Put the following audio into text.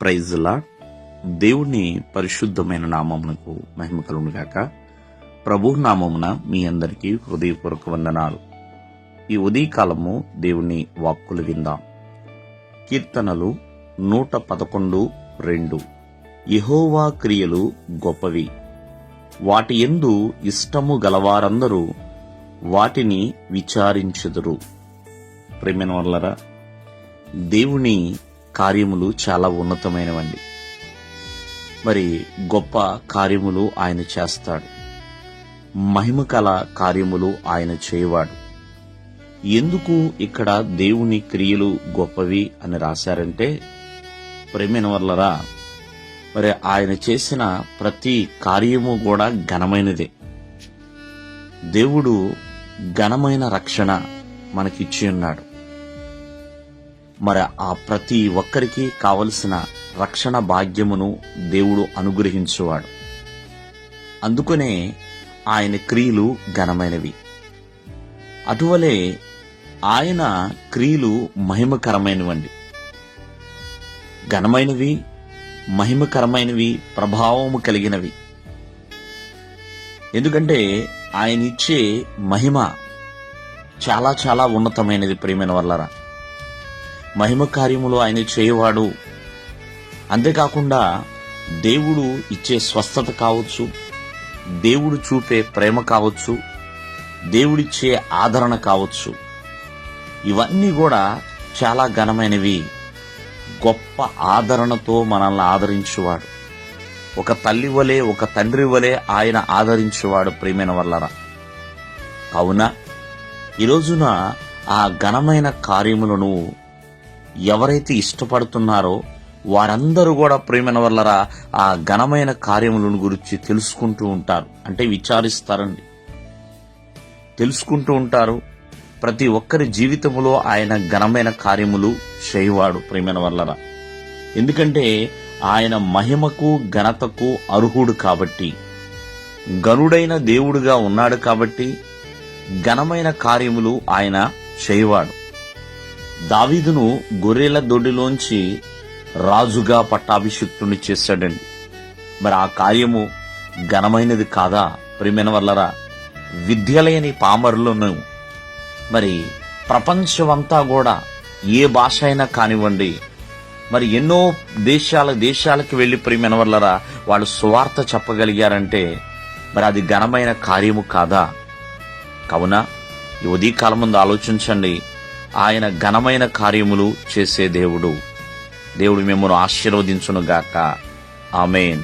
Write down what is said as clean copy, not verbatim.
ప్రైజ్లా దేవుని పరిశుద్ధమైన నామమునకు మహిమ కలుగునుగాక. ప్రభు నామమున మీ అందరికీ హృదయపూర్వక వందనాలు. ఈ ఉదయకాలము దేవుని వాక్కులు విందాం. కీర్తనలు 111:2. యెహోవా క్రియలు గొప్పవి, వాటి యందు ఇష్టము గలవారందరూ వాటిని విచారించెదరు. ప్రియమైన వారలారా, దేవుని కార్యములు చాలా ఉన్నతమైనవండి. మరి గొప్ప కార్యములు ఆయన చేస్తాడు, మహిమకల కార్యములు ఆయన చేయవాడు. ఎందుకు ఇక్కడ దేవుని క్రియలు గొప్పవి అని రాశారంటే, ప్రియమైన వారలారా, మరి ఆయన చేసిన ప్రతి కార్యము కూడా ఘనమైనదే. దేవుడు ఘనమైన రక్షణ మనకిచ్చి ఉన్నాడు. మరి ఆ ప్రతి ఒక్కరికి కావలసిన రక్షణ భాగ్యమును దేవుడు అనుగ్రహించువాడు. అందుకనే ఆయన క్రియలు ఘనమైనవి. అటువలే ఆయన క్రియలు మహిమకరమైనవండి. ఘనమైనవి, మహిమకరమైనవి, ప్రభావము కలిగినవి. ఎందుకంటే ఆయన ఇచ్చే మహిమ చాలా చాలా ఉన్నతమైనది. ప్రియమైన వారలారా, మహిమ కార్యములు ఆయన చేయవాడు. అంతేకాకుండా దేవుడు ఇచ్చే స్వస్థత కావచ్చు, దేవుడు చూపే ప్రేమ కావచ్చు, దేవుడిచ్చే ఆదరణ కావచ్చు, ఇవన్నీ కూడా చాలా ఘనమైనవి. గొప్ప ఆదరణతో మనల్ని ఆదరించువాడు. ఒక తల్లి వలె, ఒక తండ్రి వలె ఆయన ఆదరించువాడు. ప్రియమైన వారలారా, అవునా, ఈ రోజున ఆ ఘనమైన కార్యములను ఎవరైతే ఇష్టపడుతున్నారో వారందరూ కూడా ప్రియమైన వారలారా ఆ ఘనమైన కార్యములను గురించి తెలుసుకుంటూ ఉంటారు. అంటే విచారిస్తారండి, తెలుసుకుంటూ ఉంటారు. ప్రతి ఒక్కరి జీవితంలో ఆయన ఘనమైన కార్యములు చేయవాడు. ప్రియమైన వారలారా, ఎందుకంటే ఆయన మహిమకు ఘనతకు అర్హుడు కాబట్టి, గనుడైన దేవుడుగా ఉన్నాడు కాబట్టి ఘనమైన కార్యములు ఆయన చేయవాడు. దావీదును గొర్రెల దొడ్డిలోంచి రాజుగా పట్టాభిషిక్తుని చేశాడండి. మరి ఆ కార్యము ఘనమైనది కాదా? ప్రియమైన వారలారా, విద్యలేని పామరులను మరి ప్రపంచమంతా కూడా ఏ భాష అయినా కానివ్వండి, మరి ఎన్నో దేశాలకు వెళ్లి ప్రియమైన వారలారా వాళ్ళు సువార్త చెప్పగలిగారంటే మరి అది ఘనమైన కార్యము కాదా? కావున ఈ ఉదయకాలం ముందు ఆలోచించండి. ఆయన ఘనమైన కార్యములు చేసే దేవుడు. దేవుడు మిమ్మల్ని ఆశీర్వదించునుగాక. ఆమేన్.